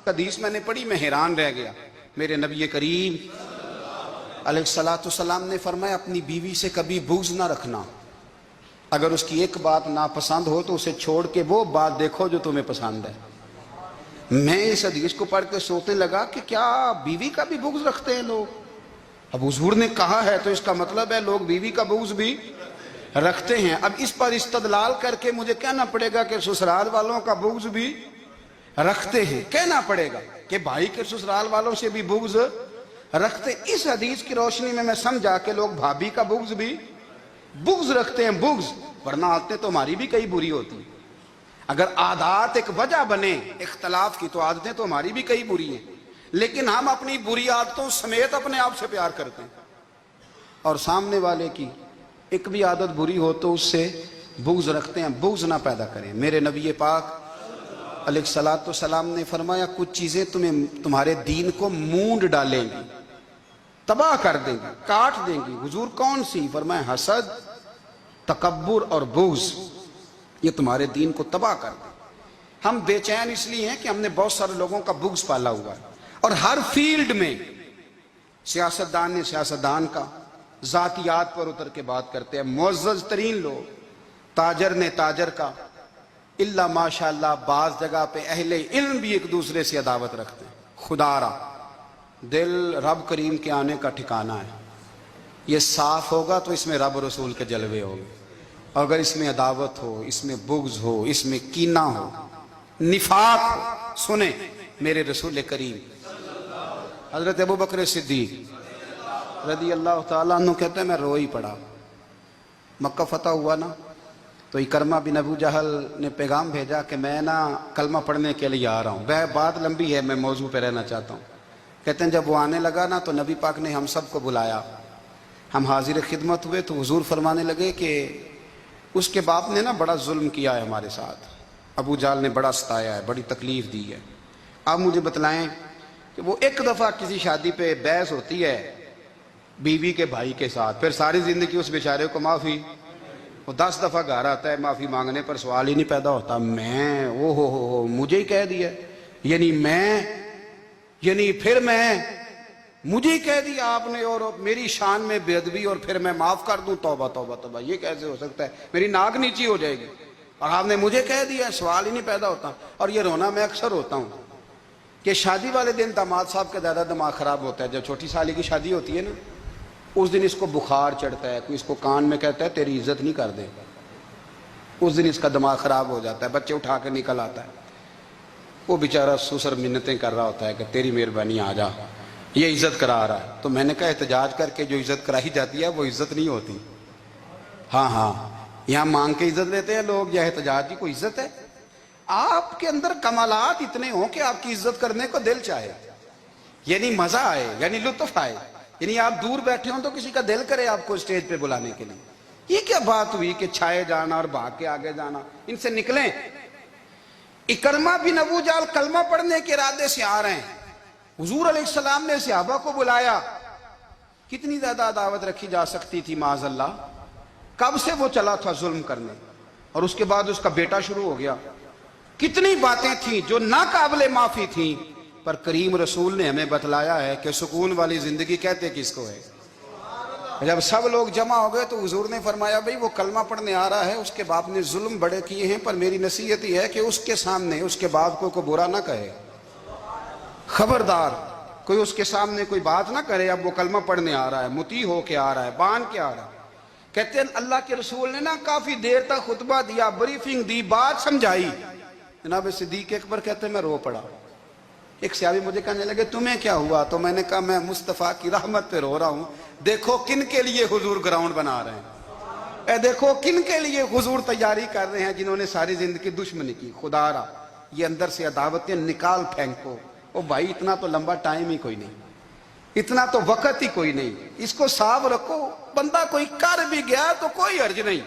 حدیث میں نے پڑھی، میں حیران رہ گیا۔ میرے نبی کریم علیہ السلام نے فرمایا اپنی بیوی سے کبھی بغض نہ رکھنا، اگر اس کی ایک بات ناپسند ہو تو اسے چھوڑ کے وہ بات دیکھو جو تمہیں پسند ہے۔ میں اس حدیث کو پڑھ کے سوچنے لگا کہ کیا بیوی کا بھی بغض رکھتے ہیں لوگ؟ اب حضور نے کہا ہے تو اس کا مطلب ہے لوگ بیوی کا بغض بھی رکھتے ہیں۔ اب اس پر استدلال کر کے مجھے کہنا پڑے گا کہ سسرال والوں کا بغض بھی رکھتے ہیں، کہنا پڑے گا کہ بھائی کے سسرال والوں سے بھی بغض رکھتے۔ اس حدیث کی روشنی میں سمجھا کہ لوگ بھابھی کا بغض بھی رکھتے ہیں، بغض، ورنہ عادتیں تو ہماری بھی کئی بری ہوتی ہیں۔ اگر عادات ایک وجہ بنے اختلاف کی تو عادتیں تو ہماری بھی کئی بری ہیں، لیکن ہم اپنی بری عادتوں سمیت اپنے آپ سے پیار کرتے ہیں، اور سامنے والے کی ایک بھی عادت بری ہو تو اس سے بغض رکھتے ہیں۔ بغض نہ پیدا کریں۔ میرے نبی پاک علیہ السلام نے فرمایا کچھ چیزیں تمہارے دین کو مونڈ ڈالیں گی، تباہ کر دیں گی، کاٹ دیں گی۔ حضور کون سی؟ فرمایا حسد، تکبر اور بغض، یہ تمہارے دین کو تباہ کر دیں۔ ہم بے چین اس لیے ہیں کہ ہم نے بہت سارے لوگوں کا بغض پالا ہوا ہے، اور ہر فیلڈ میں سیاستدان نے سیاستدان کا، ذاتیات پر اتر کے بات کرتے ہیں، معزز ترین لوگ، تاجر نے تاجر کا، اللہ ماشاءاللہ بعض جگہ پہ اہل علم بھی ایک دوسرے سے عداوت رکھتے ہیں۔ خدا را دل رب کریم کے آنے کا ٹھکانہ ہے، یہ صاف ہوگا تو اس میں رب رسول کے جلوے ہوں گے، اگر اس میں عداوت ہو، اس میں بغض ہو، اس میں کینہ ہو، نفاق ہو۔ سنیں میرے رسول کریم حضرت ابوبکر صدیق رضی اللہ تعالیٰ عنہ کہتے ہیں میں رو ہی پڑا۔ مکہ فتح ہوا نا تو اکرمہ بن ابو جہل نے پیغام بھیجا کہ میں نا کلمہ پڑھنے کے لیے آ رہا ہوں۔ بات لمبی ہے، میں موضوع پہ رہنا چاہتا ہوں۔ کہتے ہیں جب وہ آنے لگا نا تو نبی پاک نے ہم سب کو بلایا، ہم حاضر خدمت ہوئے تو حضور فرمانے لگے کہ اس کے باپ نے نا بڑا ظلم کیا ہے ہمارے ساتھ، ابو جہل نے بڑا ستایا ہے، بڑی تکلیف دی ہے۔ آپ مجھے بتلائیں کہ وہ ایک دفعہ کسی شادی پہ بحث ہوتی ہے بیوی کے بھائی کے ساتھ، پھر ساری زندگی اس بیچارے کو معافی، وہ 10 دفعہ گھر آتا ہے معافی مانگنے پر سوال ہی نہیں پیدا ہوتا، میں او ہو مجھے ہی کہہ دیا، یعنی پھر مجھے ہی کہہ دیا آپ نے، اور میری شان میں بے ادبی، اور پھر میں معاف کر دوں؟ توبہ توبہ توبہ، یہ کیسے ہو سکتا ہے؟ میری ناک نیچی ہو جائے گی، اور آپ نے مجھے کہہ دیا، سوال ہی نہیں پیدا ہوتا۔ اور یہ رونا میں اکثر ہوتا ہوں کہ شادی والے دن داماد صاحب کا زیادہ دماغ خراب ہوتا ہے۔ جب چھوٹی سالی کی شادی ہوتی ہے نا، اس دن اس کو بخار چڑھتا ہے، کوئی اس کو کان میں کہتا ہے تیری عزت نہیں کر دے، اس دن اس کا دماغ خراب ہو جاتا ہے، بچے اٹھا کے نکل آتا ہے، وہ بیچارہ سسر منتیں کر رہا ہوتا ہے کہ تیری مہربانی آ جا، یہ عزت کرا رہا ہے۔ تو میں نے کہا احتجاج کر کے جو عزت کرائی جاتی ہے وہ عزت نہیں ہوتی۔ ہاں یہاں مانگ کے عزت لیتے ہیں لوگ، یا احتجاج کی کوئی عزت ہے؟ آپ کے اندر کمالات اتنے ہوں کہ آپ کی عزت کرنے کو دل چاہے، یعنی مزہ آئے، یعنی لطف آئے، یعنی آپ دور بیٹھے ہوں تو کسی کا دل کرے آپ کو اسٹیج پہ بلانے کے لیے۔ یہ کیا بات ہوئی کہ چھائے جانا اور بھاگ کے آگے جانا؟ ان سے نکلیں۔ اکرمہ بن ابو جہل کلمہ پڑھنے کے ارادے سے آ رہے ہیں، حضور علیہ السلام نے صحابہ کو بلایا۔ کتنی زیادہ عداوت رکھی جا سکتی تھی معاذ اللہ؟ کب سے وہ چلا تھا ظلم کرنے، اور اس کے بعد اس کا بیٹا شروع ہو گیا۔ کتنی باتیں تھیں جو ناقابل معافی تھیں، پر کریم رسول نے ہمیں بتلایا ہے کہ سکون والی زندگی کہتے کس کو ہے۔ جب سب لوگ جمع ہو گئے تو حضور نے فرمایا بھئی وہ کلمہ پڑھنے آ رہا ہے، اس کے باپ نے ظلم بڑے کیے ہیں، پر میری نصیحت یہ ہے کہ اس کے سامنے اس کے باپ کو برا نہ کہے، خبردار کوئی اس کے سامنے کوئی بات نہ کرے۔ اب وہ کلمہ پڑھنے آ رہا ہے، مطیع ہو کے آ رہا ہے، بان کے آ رہا ہے۔ کہتے ہیں اللہ کے رسول نے نا کافی دیر تک خطبہ دیا، بریفنگ دی، بات سمجھائی۔ جناب صدیق اکبر کہتے ہیں میں رو پڑا۔ ایک صحابی مجھے کہنے لگے تمہیں کیا ہوا؟ تو میں نے کہا میں مصطفیٰ کی رحمت پہ رو رہا ہوں، دیکھو کن کے لیے حضور گراؤنڈ بنا رہے ہیں، اے دیکھو کن کے لیے حضور تیاری کر رہے ہیں، جنہوں نے ساری زندگی دشمنی کی۔ خدا را یہ اندر سے عداوتیں نکال پھینکو۔ او بھائی اتنا تو لمبا ٹائم ہی کوئی نہیں، اتنا تو وقت ہی کوئی نہیں، اس کو صاف رکھو۔ بندہ کوئی کر بھی گیا تو کوئی حرج نہیں،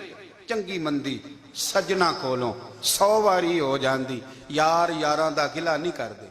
چنگی مندی سجنا کولوں 100 واری ہو جاندی، یار یاراں دا گلہ نہیں کر دے۔